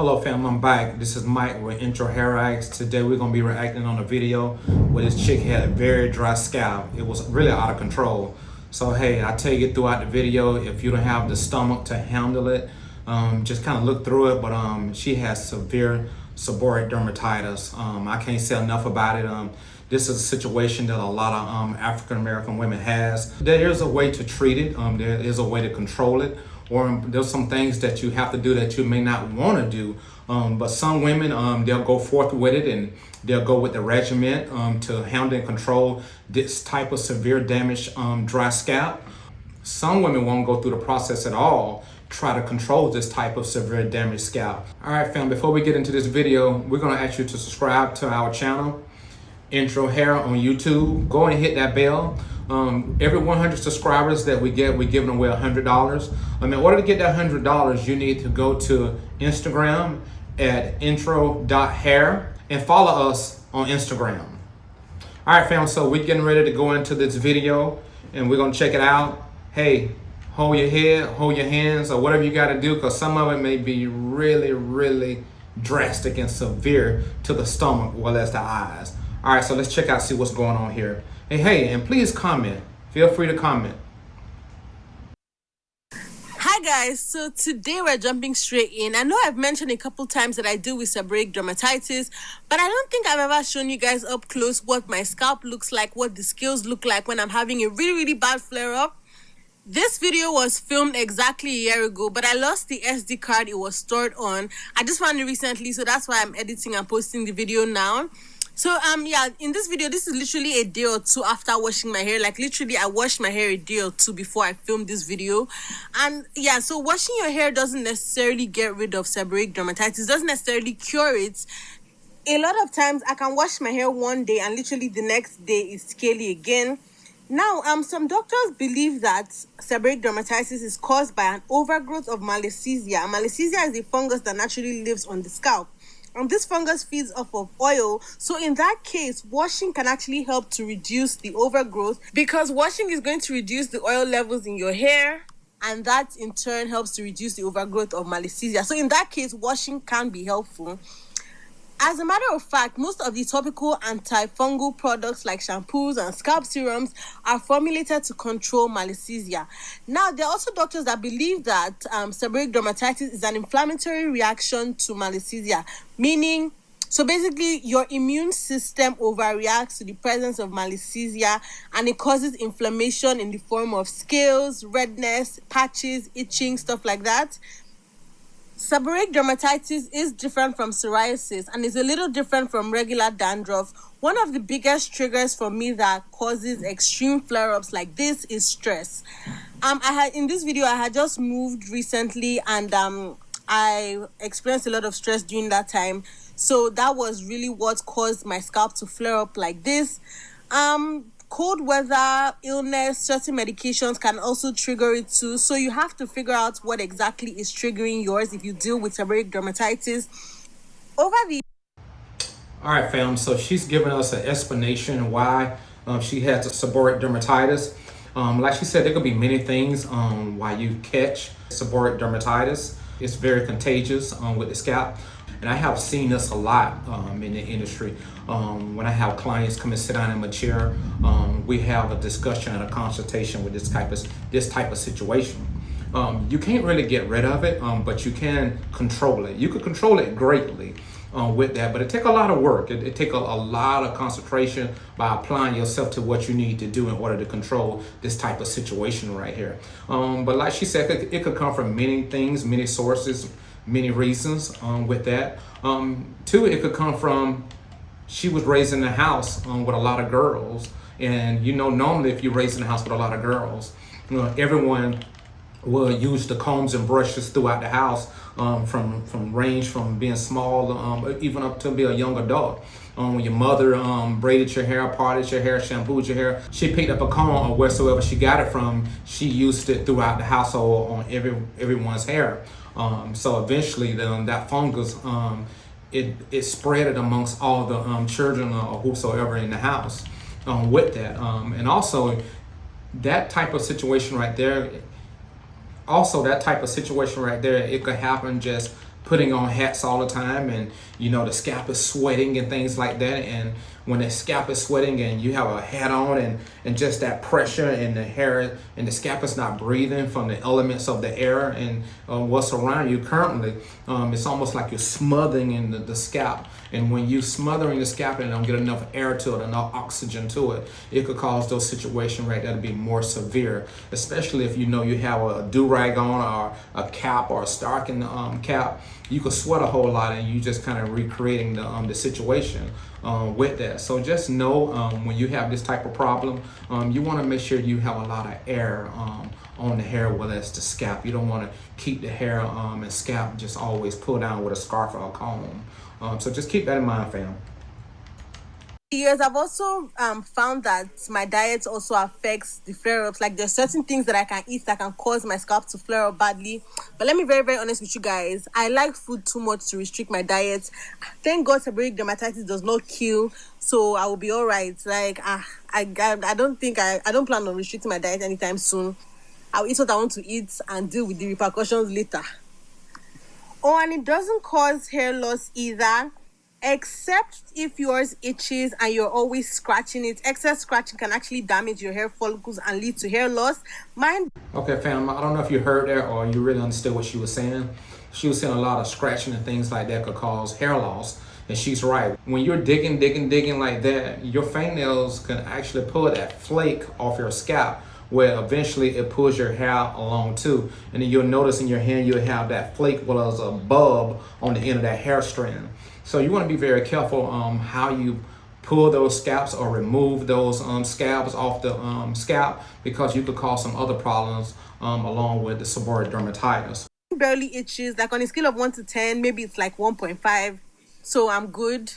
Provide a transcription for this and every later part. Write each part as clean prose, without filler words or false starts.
Hello fam, I'm back. This is Mike with Intro Hairstyles. Today we're going to be reacting on a video where this chick had a very dry scalp. It was really out of control. So hey, I tell you throughout the video, if you don't have the stomach to handle it, just kind of look through it. But she has severe seborrheic dermatitis. I can't say enough about it. This is a situation that a lot of African American women has. There is a way to treat it. There is a way to control it. Or there's some things that you have to do that you may not want to do. But some women, they'll go forth with it and they'll go with the regimen to handle and control this type of severe damage, dry scalp. Some women won't go through the process at all, try to control this type of severe damaged scalp. All right, fam, before we get into this video, we're gonna ask you to subscribe to our channel, Intro Hair on YouTube. Go and hit that bell. Every 100 subscribers that we get, we're giving away $100. In order to get that $100, you need to go to Instagram at intro.hair and follow us on Instagram. All right, fam, so we're getting ready to go into this video and we're gonna check it out. Hey, hold your head, hold your hands, or whatever you gotta do, because some of it may be really drastic and severe to the stomach, well as the eyes. All right, so let's check out, see what's going on here. Hey, and please comment. Feel free to comment. Hi guys, so today we're jumping straight in. I know I've mentioned a couple times that I deal with seborrheic dermatitis, but I don't think I've ever shown you guys up close what my scalp looks like, what the scales look like when I'm having a really bad flare-up. This video was filmed exactly a year ago, but I lost the SD card it was stored on. I just found it recently, so that's why I'm editing and posting the video now. So yeah, in this video, this is literally a day or two after washing my hair. Like literally, I washed my hair a day or two before I filmed this video. And yeah, so washing your hair doesn't necessarily get rid of seborrheic dermatitis, doesn't necessarily cure it. A lot of times I can wash my hair one day and literally the next day is scaly again. Now, some doctors believe that seborrheic dermatitis is caused by an overgrowth of malassezia. Malassezia is a fungus that naturally lives on the scalp. This fungus feeds off of oil. So in that case, washing can actually help to reduce the overgrowth, because washing is going to reduce the oil levels in your hair, and that in turn helps to reduce the overgrowth of malassezia. So in that case, washing can be helpful. As a matter of fact, most of the topical antifungal products like shampoos and scalp serums are formulated to control malassezia. Now, there are also doctors that believe that seborrheic dermatitis is an inflammatory reaction to malassezia, meaning, so basically your immune system overreacts to the presence of malassezia and it causes inflammation in the form of scales, redness, patches, itching, stuff like that. Seborrheic dermatitis is different from psoriasis and is a little different from regular dandruff. One of the biggest triggers for me that causes extreme flare-ups like this is stress. In this video, I had just moved recently and I experienced a lot of stress during that time. So that was really what caused my scalp to flare up like this. Cold weather, illness, certain medications can also trigger it too. So you have to figure out what exactly is triggering yours if you deal with seborrheic dermatitis. All right, fam, so she's giving us an explanation why she has seborrheic dermatitis. Like she said, there could be many things why you catch seborrheic dermatitis. It's very contagious with the scalp. And I have seen this a lot in the industry. When I have clients come and sit down in my chair, we have a discussion and a consultation with this type of situation. You can't really get rid of it, but you can control it. You could control it greatly with that, but it takes a lot of work. It takes a lot of concentration by applying yourself to what you need to do in order to control this type of situation right here. But like she said, it could come from many things, many sources, many reasons with that. Two, it could come from she was raised in a house with a lot of girls, and normally if you're raised in a house with a lot of girls, everyone will use the combs and brushes throughout the house, from range from being small even up to be a young adult. When your mother braided your hair, parted your hair, shampooed your hair, she picked up a comb or wheresoever she got it from, she used it throughout the household on everyone's hair. So eventually that fungus, it spread it amongst all the children or whosoever in the house with that. And also that type of situation right there, it could happen just putting on hats all the time, and the scalp is sweating and things like that. And when the scalp is sweating and you have a hat on, and just that pressure in the hair and the scalp is not breathing from the elements of the air and what's around you currently, it's almost like you're smothering in the scalp. And when you smothering the scalp and don't get enough air to it, enough oxygen to it, it could cause those situations right there to be more severe, especially if you have a do-rag on, or a cap, or a stocking cap. You could sweat a whole lot, and you just kind of recreating the situation with that. So just know, when you have this type of problem, you want to make sure you have a lot of air on the hair, whether it's the scalp. You don't want to keep the hair and scalp just always pulled down with a scarf or a comb. So just keep that in mind, fam. Years, I've also found that my diet also affects the flare-ups. Like, there's certain things that I can eat that can cause my scalp to flare up badly. But let me be very, very honest with you guys. I like food too much to restrict my diet. Thank God seborrheic dermatitis does not kill, so I will be all right. Like, I don't plan on restricting my diet anytime soon. I'll eat what I want to eat and deal with the repercussions later. Oh, and it doesn't cause hair loss either, except if yours itches and you're always scratching it. Excess scratching can actually damage your hair follicles and lead to hair loss. Okay, fam, I don't know if you heard that or you really understood what she was saying. She was saying a lot of scratching and things like that could cause hair loss. And she's right. When you're digging like that, your fingernails can actually pull that flake off your scalp, where eventually it pulls your hair along too. And then you'll notice in your hand, you'll have that flake, well, as a bulb on the end of that hair strand. So you want to be very careful how you pull those scalps or remove those scabs off the scalp, because you could cause some other problems along with the seborrheic dermatitis. Barely itches. Like, on a scale of 1 to 10, maybe it's like 1.5. So I'm good.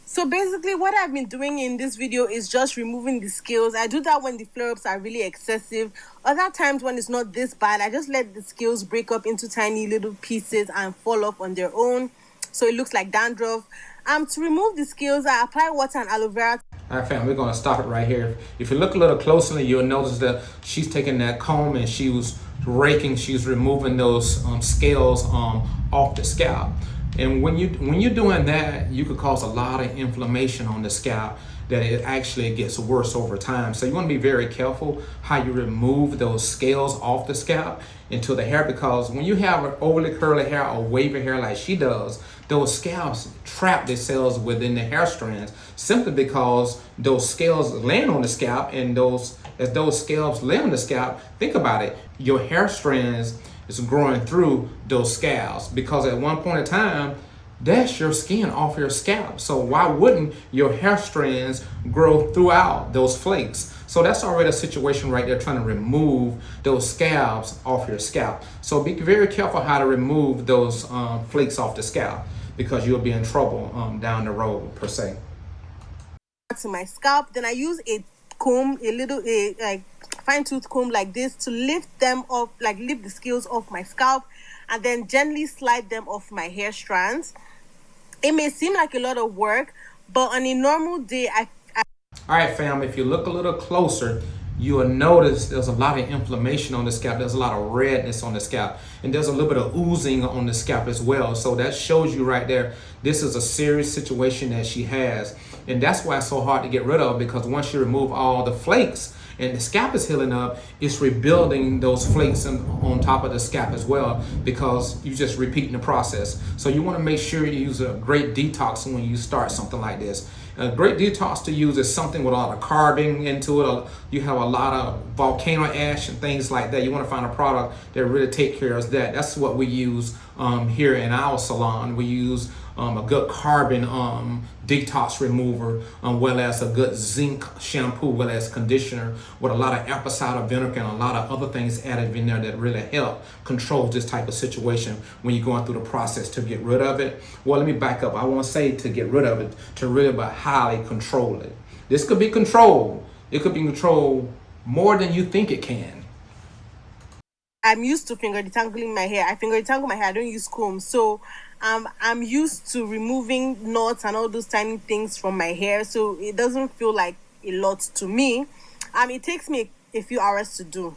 So basically what I've been doing in this video is just removing the scales. I do that when the flare-ups are really excessive. Other times when it's not this bad, I just let the scales break up into tiny little pieces and fall off on their own, so it looks like dandruff. To remove the scales, I apply water and aloe vera. All right, fam, we're going to stop it right here. If you look a little closely, you'll notice that she's taking that comb and she was removing those scales off the scalp. And when you're doing that, you could cause a lot of inflammation on the scalp, that it actually gets worse over time. So you want to be very careful how you remove those scales off the scalp into the hair, because when you have overly curly hair or wavy hair like she does, those scalps trap themselves within the hair strands, simply because those scales land on the scalp, and as those scalps lay on the scalp, think about it, your hair strands is growing through those scalps, because at one point in time, that's your skin off your scalp. So why wouldn't your hair strands grow throughout those flakes? So that's already a situation right there, trying to remove those scalps off your scalp. So be very careful how to remove those flakes off the scalp, because you'll be in trouble down the road, per se. To my scalp, then I use a comb, like fine tooth comb like this, to lift them off, like lift the scales off my scalp, and then gently slide them off my hair strands. It may seem like a lot of work, but on a normal day, All right, fam, if you look a little closer, you will notice there's a lot of inflammation on the scalp. There's a lot of redness on the scalp, and there's a little bit of oozing on the scalp as well. So that shows you right there, this is a serious situation that she has. And that's why it's so hard to get rid of, because once you remove all the flakes and the scalp is healing up, it's rebuilding those flakes on top of the scalp as well, because you're just repeating the process. So you want to make sure you use a great detox when you start something like this. A great detox to use is something with a lot of carbon into it. You have a lot of volcano ash and things like that. You want to find a product that really take care of that. That's what we use here in our salon. We use a good carbon detox remover, well as a good zinc shampoo, well as conditioner, with a lot of apple cider vinegar and a lot of other things added in there that really help control this type of situation when you're going through the process to get rid of it. Well, let me back up. I won't say to get rid of it, to really but highly control it. This could be controlled. It could be controlled more than you think it can. I'm used to finger detangling my hair. I finger detangle my hair. I don't use comb. So I'm used to removing knots and all those tiny things from my hair. So it doesn't feel like a lot to me. It takes me a few hours to do.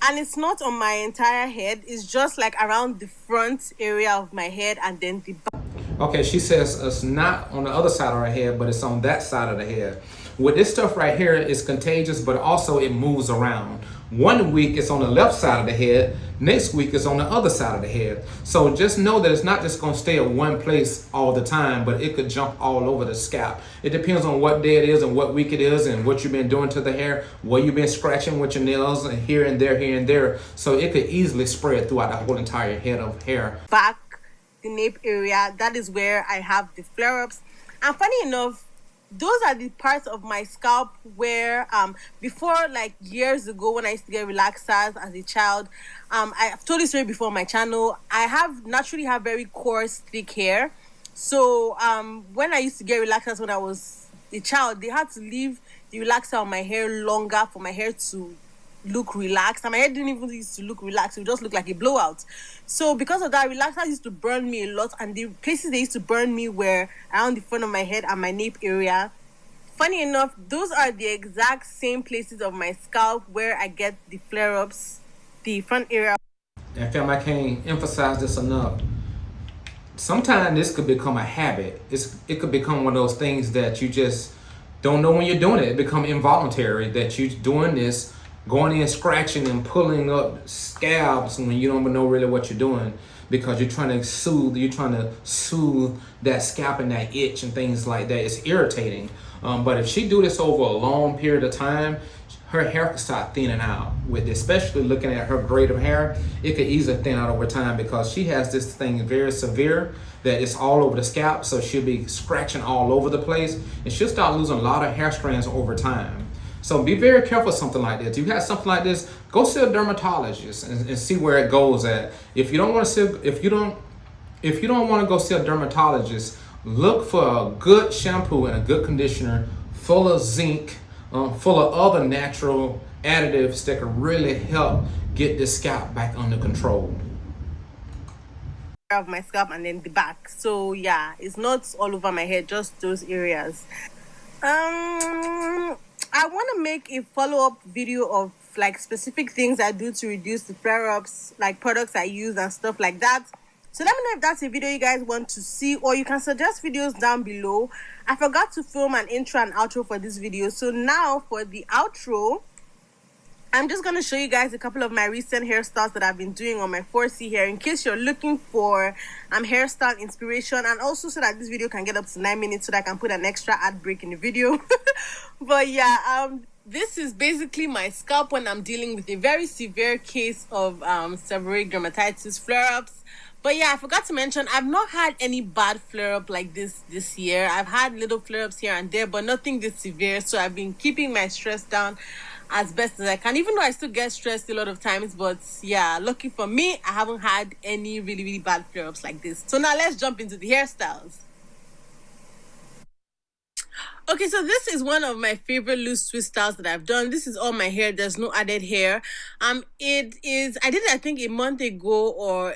And it's not on my entire head, it's just like around the front area of my head and then the back. Okay, she says it's not on the other side of her head, but it's on that side of the head. With this stuff right here, it's contagious, but also it moves around. One week it's on the left side of the head, next week it's on the other side of the head. So just know that it's not just gonna stay at one place all the time, but it could jump all over the scalp. It depends on what day it is and what week it is and what you've been doing to the hair, where you've been scratching with your nails and here and there, here and there. So it could easily spread throughout the whole entire head of hair. Back, the nape area, that is where I have the flare-ups. And funny enough, those are the parts of my scalp where before, like years ago when I used to get relaxers as a child, I've told this story before on my channel, I naturally have very coarse thick hair. So when I used to get relaxers when I was a child, they had to leave the relaxer on my hair longer for my hair to look relaxed, and my hair didn't even used to look relaxed, it would just look like a blowout. So because of that, relaxers used to burn me a lot, and the places they used to burn me were around the front of my head and my nape area. Funny enough, those are the exact same places of my scalp where I get the flare-ups, the front area. And fam, I can't emphasize this enough. Sometimes this could become a habit. It could become one of those things that you just don't know when you're doing it. It become involuntary that you're doing this, going in scratching and pulling up scalps when you don't even know really what you're doing, because you're trying to soothe that scalp and that itch and things like that. It's irritating. But if she do this over a long period of time, her hair could start thinning out. With especially looking at her grade of hair, it could easily thin out over time because she has this thing very severe that it's all over the scalp. So she'll be scratching all over the place and she'll start losing a lot of hair strands over time. So be very careful with something like this. If you have something like this, go see a dermatologist and see where it goes at. If you don't want to go see a dermatologist, look for a good shampoo and a good conditioner full of zinc, full of other natural additives that can really help get this scalp back under control. Of my scalp and then the back. So yeah, it's not all over my head, just those areas. I want to make a follow-up video of like specific things I do to reduce the flare-ups, like products I use and stuff like that. So let me know if that's a video you guys want to see, or you can suggest videos down below. I forgot to film an intro and outro for this video. So now for the outro, I'm just going to show you guys a couple of my recent hairstyles that I've been doing on my 4C hair in case you're looking for hairstyle inspiration, and also so that this video can get up to 9 minutes so that I can put an extra ad break in the video. But yeah, this is basically my scalp when I'm dealing with a very severe case of seborrheic dermatitis flare-ups. But yeah, I forgot to mention, I've not had any bad flare-up like this year. I've had little flare-ups here and there, but nothing this severe. So I've been keeping my stress down as best as I can, even though I still get stressed a lot of times. But yeah, lucky for me, I haven't had any really bad flare-ups like this. So now let's jump into the hairstyles. Okay, so this is one of my favorite loose twist styles that I've done. This is all my hair. There's no added hair. I did it I think a month ago or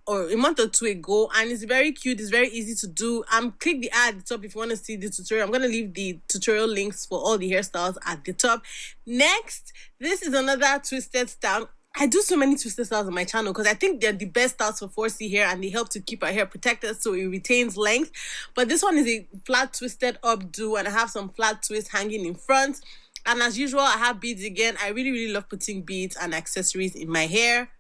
a month or two ago, and it's very cute. It's very easy to do. Click the ad at the top if you want to see the tutorial. I'm going to leave the tutorial links for all the hairstyles at the top. Next, this is another twisted style. I do so many twisted styles on my channel because I think they're the best styles for 4C hair, and they help to keep our hair protected so it retains length. But this one is a flat twisted updo, and I have some flat twists hanging in front. And as usual, I have beads again. I really love putting beads and accessories in my hair.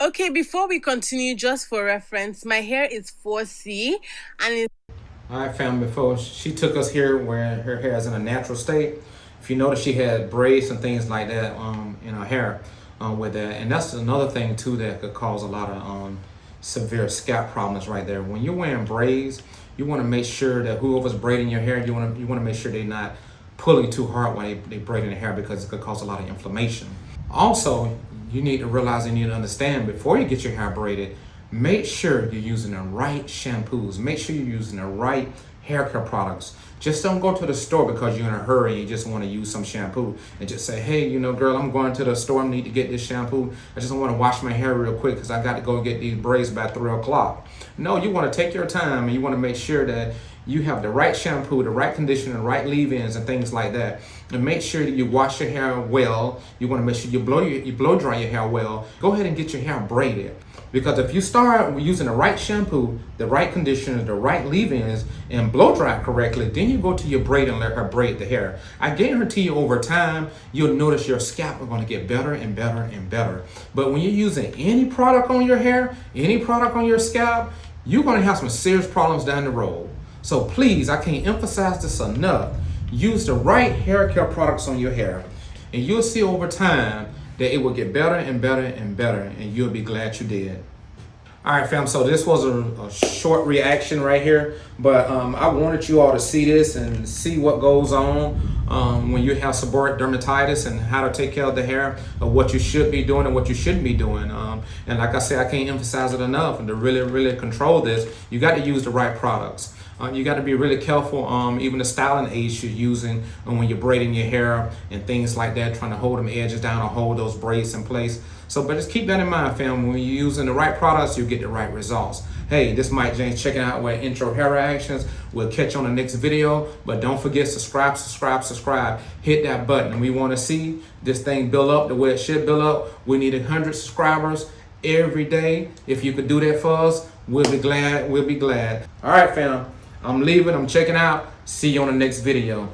Okay, before we continue, just for reference, my hair is 4C, and it's... I found before she took us here where her hair is in a natural state. If you notice, she had braids and things like that in her hair with that, and that's another thing too that could cause a lot of severe scalp problems right there. When you're wearing braids, you want to make sure that whoever's braiding your hair, you want to make sure they're not pulling too hard when they braiding the hair, because it could cause a lot of inflammation. Also, you need to realize and you need to understand, before you get your hair braided, make sure you're using the right shampoos. Make sure you're using the right hair care products. Just don't go to the store because you're in a hurry and you just want to use some shampoo and just say, hey, you know, girl, I'm going to the store. I need to get this shampoo. I just want to wash my hair real quick because I got to go get these braids by 3 o'clock. No, you want to take your time and you want to make sure that you have the right shampoo, the right conditioner, the right leave-ins and things like that. And make sure that you wash your hair well. You want to make sure you blow dry your hair well. Go ahead and get your hair braided. Because if you start using the right shampoo, the right conditioner, the right leave-ins, and blow dry correctly, then you go to your braid and let her braid the hair. I guarantee you over time, you'll notice your scalp is going to get better and better and better. But when you're using any product on your hair, any product on your scalp, you're going to have some serious problems down the road. So please, I can't emphasize this enough. Use the right hair care products on your hair, and you'll see over time that it will get better and better and better, and you'll be glad you did. All right, fam, so this was a short reaction right here, but I wanted you all to see this and see what goes on when you have seborrheic dermatitis and how to take care of the hair, of what you should be doing and what you shouldn't be doing. And like I said, I can't emphasize it enough. And to really control this, you got to use the right products. You got to be really careful, even the styling aids you're using when you're braiding your hair and things like that, trying to hold them edges down or hold those braids in place. So, but just keep that in mind, fam. When you're using the right products, you get the right results. Hey, this is Mike James checking out with Intro Hair Reactions. We'll catch you on the next video, but don't forget, subscribe. Hit that button. And we want to see this thing build up the way it should build up. We need 100 subscribers every day. If you could do that for us, we'll be glad. All right, fam. I'm leaving. I'm checking out. See you on the next video.